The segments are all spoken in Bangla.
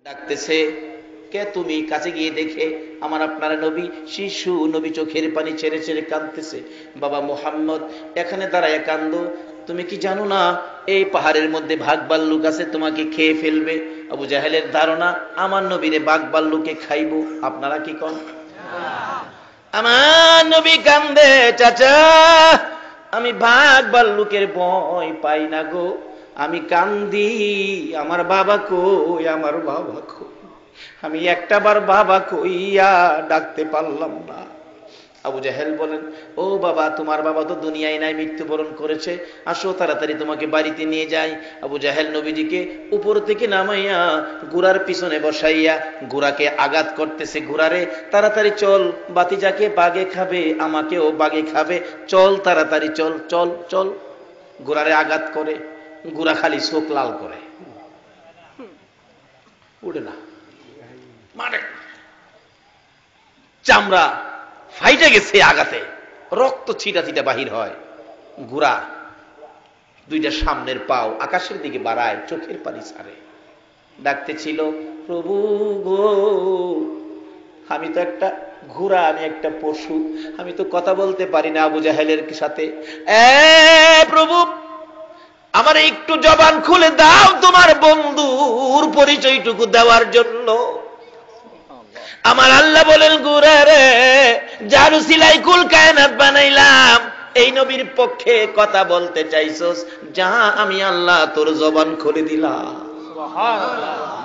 ডাকতেছে, কে তুমি? কাছে গিয়ে দেখে আমার আপনার নবী শিশু, নবী চোখের পানি ছেড়ে ছেড়ে কাঁদতেছে। বাবা মুহাম্মদ, এখানে দাঁড়ায় কান্দো, তুমি কি জানো না এই পাহাড়ের মধ্যে বাঘ ভাল্লুক আছে, তোমাকে খেয়ে ফেলবে। আবু জাহেলের ধারণা আমার নবীরে বাঘ ভাল্লুকে খাইবো। আপনারা কি কন? আমার নবী কান্দে, চাচা আমি বাঘ ভাল্লুকের ভয় পাই না গো, আমি কান্দি আমার বাবা কই, আমার বাবা কই, আমি একটাবার বাবা কইয়া ডাকতে পারলাম না। আবু জাহেল বলেন, ও বাবা, তোমার বাবা তো দুনিয়ায় নাই, মৃত্যুবরণ করেছে, আসো তাড়াতাড়ি তোমাকে বাড়িতে নিয়ে যাই। আবু জাহেল নবীজিকে উপর থেকে নামাইয়া ঘোড়ার পিছনে বসাইয়া ঘোড়াকে আঘাত করতেছে। ঘোড়ারে তাড়াতাড়ি চল, বাতিজাকে বাগে খাবে, আমাকেও বাগে খাবে, চল তাড়াতাড়ি চল চল চল। ঘোড়ারে আঘাত করে, ঘোড়া খালি চোখ লাল করে, উড়ে না, মানে চামড়া ফাইটে গেছে আঘাতে, রক্ত ছিটা ছিটা বাহির হয়। ঘোড়া দুইটা সামনের পাও আকাশের দিকে বাড়ায়, চোখের পানি ছাড়ে, ডাকতেছিল, প্রভু গো, আমি তো একটা ঘোড়া, আমি একটা পশু, আমি তো কথা বলতে পারি না আবু জাহেলের সাথে। প্রভু, আমার একটু জবান খুলে দাও তোমার বন্ধুর পরিচয়টুকু দেওয়ার জন্য। আমার আল্লাহ বলেন, ঘোড়া রে, যার উসিলায় কুল কায়নাত বানাইলাম, এই নবীর পক্ষে কথা বলতে চাইছস, যা আমি আল্লাহ তোর জবান খুলে দিলাম।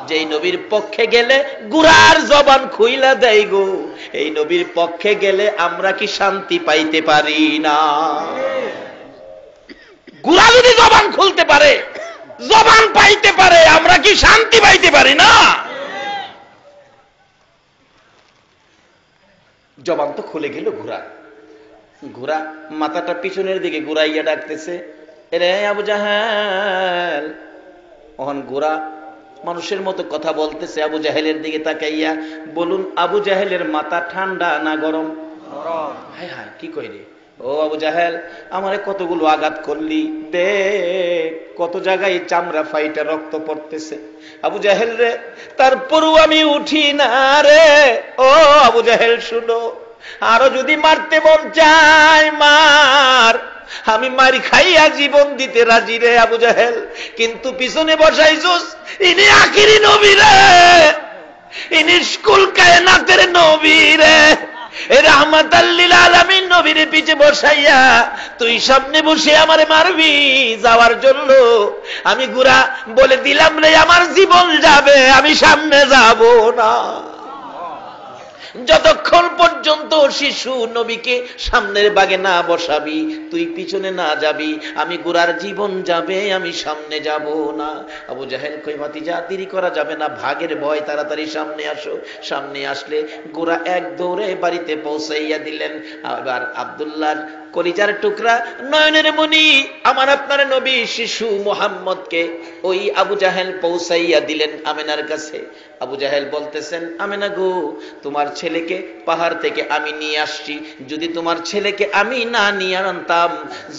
যেই নবীর পক্ষে গেলে ঘোড়ার জবান খুইলা দেয় গো, এই নবীর পক্ষে গেলে আমরা কি শান্তি পাইতে পারি না? ঘোড়া যদি জবান খুলতে পারে, জবান পাইতে পারে, আমরা কি শান্তি পাইতে পারি না? জবান তো খুলে গেল ঘোড়া। ঘোড়া মাথাটা পিছনের দিকে ঘুরাইয়া ডাকতেছে, এরে আবু জাহেল। ওহন ঘোড়া মানুষের মতো কথা বলতেছে আবু জাহেলের দিকে তাকাইয়া, বলুন আবু জাহেলের মাথা ঠান্ডা না গরম? হায় হায়, কি কই রে? ও আবু জাহেল, আমারে কতগুলো আঘাত করলি, দেখ কত জায়গায় চামড়া ফাইটা রক্ত পড়তেছে। আবু জাহেল রে, তারপরও আমি উঠি না রে। ও আবু জাহেল শুনো, আরো যদি মারতে মন চায় মার, আমি মারি খাইয়া জীবন দিতে রাজি রে আবু জাহেল, কিন্তু পিছনে বসাইছস ইনি আখিরি নবী রে, ইনি কুল কায়নাতের নবী রে, রাহমাতাল লিল আলামিন নবীর পিছে বসাইয়া তুই সামনে বসে আমারে মারবি যাওয়ার জন্য। আমি ঘোড়া বলে দিলাম রে, আমার জীবন যাবে, আমি সামনে যাব না। যতক্ষণ পর্যন্ত শিশু নবীকে সামনের বাগে না বসাবি, তুই পিছনে না যাবি, আমি ঘোড়ার জীবন যাবে, আমি সামনে যাব না। আবু জাহেল কই, ভাতিজা দেরি করা যাবে না, ভাগের ভয়, তাড়াতাড়ি সামনে আসো। সামনে আসলে ঘোড়া এক দৌড়ে বাড়িতে পৌঁছাইয়া দিলেন। আবার আব্দুল্লাহর কলিজার টুকরা, নয়নের মণি, আমার আপনার নবী শিশু মুহাম্মদকে ওই আবু জাহেল পৌঁছাইয়া দিলেন আমেনার কাছে। আবু জাহেল বলতেছেন, আমেনা গো, তোমার ছেলেকে পাহাড় থেকে আমি নিয়ে আসছি, যদি তোমার ছেলেকে আমি না নিয়ে আনতাম,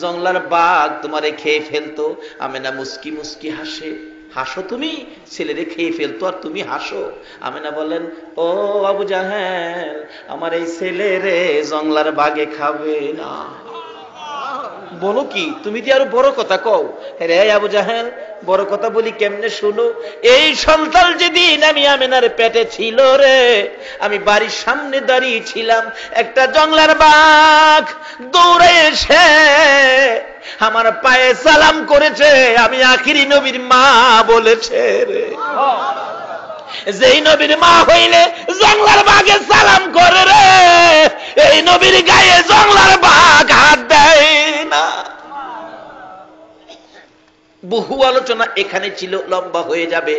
জংলার বাঘ তোমারে খেয়ে ফেলতো। আমেনা মুস্কি মুস্কি হাসে, হাসো তুমি, ছেলেরে খেয়ে ফেলতো আর তুমি হাসো। আমেনা বলেন, ও আবু জাহেল, আমার এই ছেলেরে জংলার বাঘে খাবে না। বলো কি, তুমি কি আরো বড় কথা কও? রে আবু জাহেল, বড় কথা বলি কেমনে শুনো। এই সন্তান যেদিন আমি আমেনার পেটে ছিল রে, আমি বাড়ির সামনে দাঁড়িয়ে ছিলাম, একটা জংলার বাঘ দৌড়ে এসে আমার পায়ে সালাম করেছে, আমি আখিরি নবীর মা বলেছে রে। যেই নবীর মা হইলে জংলার বাঘে সালাম করে রে, এই নবীর গায়ে জংলার বাঘ হাত দেয় না। বহু আলোচনা এখানে ছিল, লম্বা হয়ে যাবে,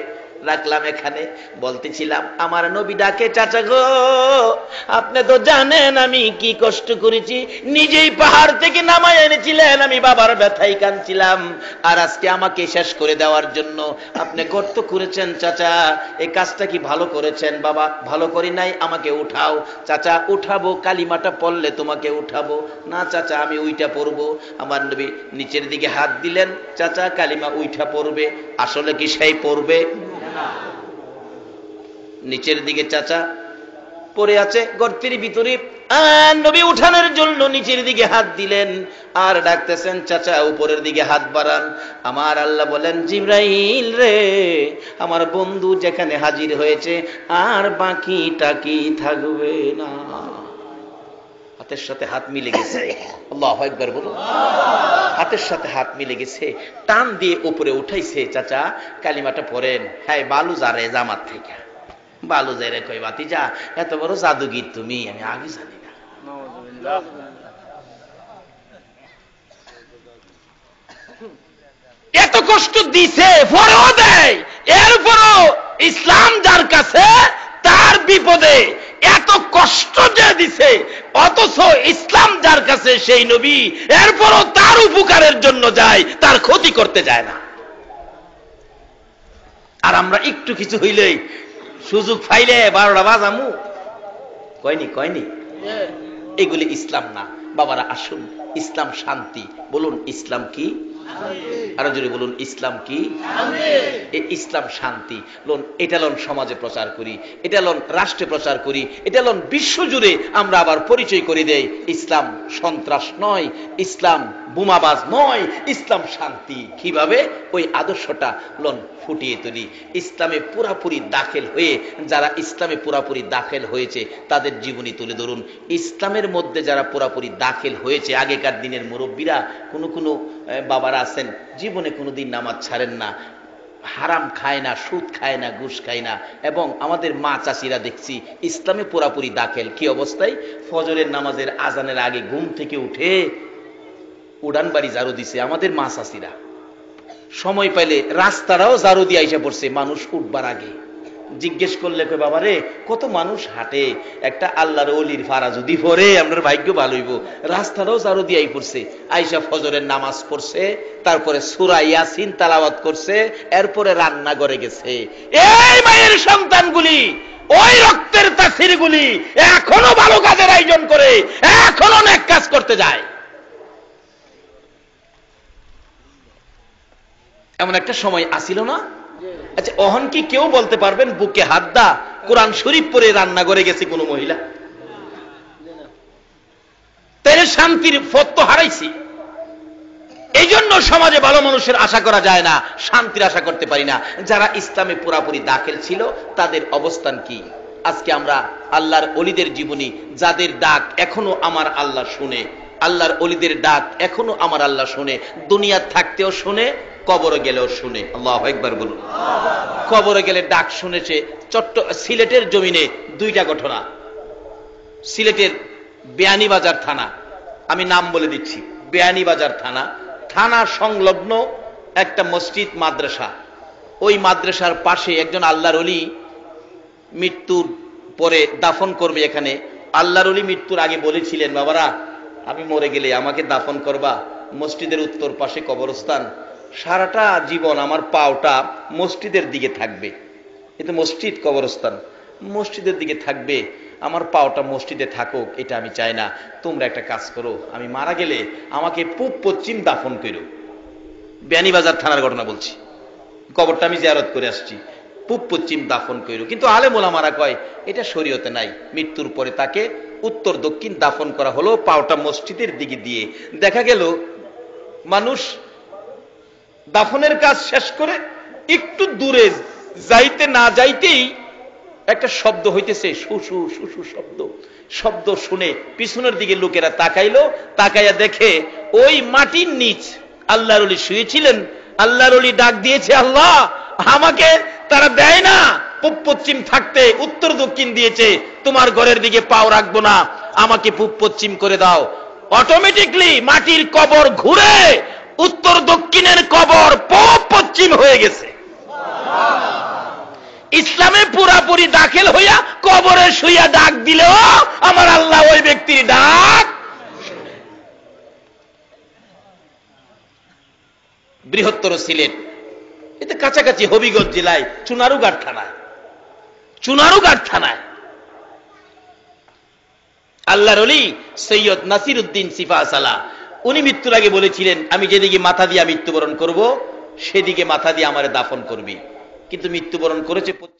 রাখলাম এখানে। বলতেছিলাম, আমার নবী ডাকে, চাচা গো, আপনি তো জানেন আমি কি কষ্ট করেছি, নিজেই পাহাড় থেকে নামায় এনেছিলেন, আমি বাবার ব্যথায় কাঁদছিলাম, আর আজকে আমাকে শেষ করে দেওয়ার জন্য আপনি গর্ত করেছেন। চাচা, এই কাজটা কি ভালো করেছেন? বাবা, ভালো করি নাই, আমাকে উঠাও। চাচা, উঠাবো, কালিমাটা পড়লে তোমাকে উঠাবো। না চাচা, আমি উইটা পড়বো। আমার নবী নিচের দিকে হাত দিলেন, চাচা কালিমা উইঠা পড়বে। আসলে কি সেই পড়বে? নিচের দিকে চাচা পড়ে আছে গর্তের ভিতরে। নবী উঠানোর জন্য নিচের দিকে হাত দিলেন আর ডাকতেছেন, চাচা উপরের দিকে হাত বাড়ান। আমার আল্লাহ বলেন, জিবরাইল রে, আমার বন্ধু যেখানে হাজির হয়েছে আর বাকি টাকি থাকবে না। হাতের সাথে হাত মিলে গেছে। আল্লাহু আকবার বলুন। হাতের সাথে হাত মিলে গেছে, টান দিয়ে উপরে উঠাইছে। চাচা কালিমাটা পড়েন। হ্যাঁ, বালু যারে জামাত থেকে বালু যারে কই ভাতিজা এত বড় জাদুগির তুমি, আমি আগে জানি না। এত কষ্ট দিছে পরেও দেয়, এরপরও ইসলাম যার কাছে তার বিপদে এত কষ্ট যে দিছে, অথচ ইসলাম যার কাছে সেই নবী এরপরও তার উপকারের জন্য যায়, তার ক্ষতি করতে যায় না। আর আমরা একটু কিছু হইলেই সুযোগ পাইলে 12টা বাজামু, কয়নি এগুলি ইসলাম না। বাবারা আসুন, ইসলাম শান্তি। বলুন ইসলাম কি? আরো জোরে বলুন ইসলাম কি? ইসলাম শান্তি। লোন এটা লোন সমাজে প্রচার করি, এটা লোন রাষ্ট্রে প্রচার করি, এটা লোন বিশ্ব জুড়ে আমরা আবার পরিচয় করে দেই। ইসলাম সন্ত্রাস নয়, ইসলাম বোমাবাজ নয়, ইসলাম শান্তি। কিভাবে? ওই আদর্শটা লোন ফুটিয়ে তুলি। ইসলামে পুরাপুরি দাখিল হয়ে যারা ইসলামে পুরাপুরি দাখিল হয়েছে তাদের জীবনী তুলে ধরুন। ইসলামের মধ্যে যারা পুরাপুরি দাখিল হয়েছে, আগেকার দিনের মুরব্বীরা, কোনো বাবারা আছেন জীবনে কোনোদিন নামাজ ছাড়েন না, হারাম খায় না, সুদ খায় না, ঘুষ খায় না। এবং আমাদের মা চাচিরা দেখছি ইসলামে পুরাপুরি দাখিল। কি অবস্থায়? ফজরের নামাজের আজানের আগে ঘুম থেকে উঠে উড়ান বাড়ি ঝাড়ু দিছে আমাদের মা চাচিরা। সময় পাইলে রাস্তাটাও ঝাড়ু দিয়ে আইসা পড়ছে মানুষ উঠবার আগে। জিজ্ঞেস করলে কই বাবা রে, কত মানুষ হাঁটে, একটা আল্লাহর ওলির ফারা যদি পড়ে আপনার ভাগ্য ভালো হইব। রাস্তাটাও ঝাড়ু দিয়ে আই পড়ছে, আইসা ফজরের নামাজ পড়ছে, তারপরে সূরা ইয়াসিন তেলাওয়াত করছে, এরপরে রান্না করে গেছে। এই মায়ের সন্তানগুলি, ওই রক্তের তাসিরগুলি এখনো ভালো কাজের আয়োজন করে, এখনো নেক কাজ করতে যায়। এমন একটা সময় আসিল না? আচ্ছা, অহন কি কেউ বলতে পারবেন বুকে হাত দা কোরআন শরীফ পড়ে রান্না করে গেছে কোন মহিলা? তাইলে শান্তির পথ তো হারাইছি। এই জন্য সমাজে ভালো মানুষের আশা করা যায় না, শান্তির আশা করতে পারি না। যারা ইসলামে পুরাপুরি দাখিল ছিল তাদের অবস্থান কি? আজকে আমরা আল্লাহর ওলিদের জীবনী, যাদের ডাক এখনো আমার আল্লাহ শুনে, আল্লাহর ওলিদের ডাক এখনো আমার আল্লাহ শুনে, দুনিয়া থাকতেও শুনে, কবরে গেলেও শুনে। আল্লাহু আকবার বলুন। কবরে গেলে ডাক শুনেছে। সিলেটের জমিনে দুইটা ঘটনা। সিলেটের বেয়ানীবাজার থানা, আমি নাম বলে দিচ্ছি, বেয়ানীবাজার থানা, থানা সংলগ্ন একটা মসজিদ মাদ্রাসা। ওই মাদ্রাসার পাশে একজন আল্লাহর ওলি মৃত্যুর পরে দাফন করবে এখানে। আল্লাহর ওলি মৃত্যুর আগে বলেছিলেন, বাবারা আমি মরে গেলে আমাকে দাফন করবা মসজিদের উত্তর পাশে কবরস্থান, সারাটা জীবন আমার পাওটা মসজিদের দিকে থাকবে। এটা মসজিদ, কবরস্থান মসজিদের দিকে থাকবে, আমার পাওটা মসজিদে থাকুক, এটা আমি চাই না। তোমরা একটা কাজ করো, আমি মারা গেলে আমাকে পূব পশ্চিম দাফন করো। বেয়ানীবাজার থানার ঘটনা বলছি, কবরটা আমি জিয়ারত করে আসছি, পূব পশ্চিম দাফন করো। কিন্তু আলেম ওলামারা কয় এটা শরীয়তে নাই। মৃত্যুর পরে তাকে উত্তর দক্ষিণ দাফন করা হলো, পাওটা মসজিদের দিকে দিয়ে। দেখা গেল মানুষ দাফনের কাজ শেষ করে একটু দূরে যাইতে না যাইতেই একটা শব্দ হইতেছে, শুশু শুশু শব্দ। শব্দ শুনে পিছনের দিকে লোকেরা তাকাইলো, তাকাইয়া দেখে ওই মাটির নিচ আল্লাহর ওলি শুয়েছিলেন। আল্লাহর ওলি ডাক দিয়েছে, আল্লাহ আমাকে তারা দেয় না পূব পশ্চিম থাকতে, উত্তর দক্ষিণ দিয়েছে, তোমার ঘরের দিকে পাও রাখবো না, আমাকে পূব পশ্চিম করে দাও। অটোমেটিকলি মাটির কবর ঘুরে উত্তর দক্ষিণের কবর পূব পশ্চিম হয়ে গেছে। ইসলামে পুরাপুরি দাখিল হইয়া কবরে শুইয়া ডাক দিলেও আমার আল্লাহ ওই ব্যক্তির ডাক। বৃহত্তর সিলেট, এতে কাছাকাছি হবিগঞ্জ জেলায় চুনারুঘাট থানায় আল্লাহর ওলি সৈয়দ নাসির উদ্দিন সিফা সালা, উনি মৃত্যুর আগে বলেছিলেন, আমি যেদিকে মাথা দিয়ে মৃত্যুবরণ করব সেদিকে মাথা দিয়ে আমারে দাফন করবি। কিন্তু মৃত্যুবরণ করেছে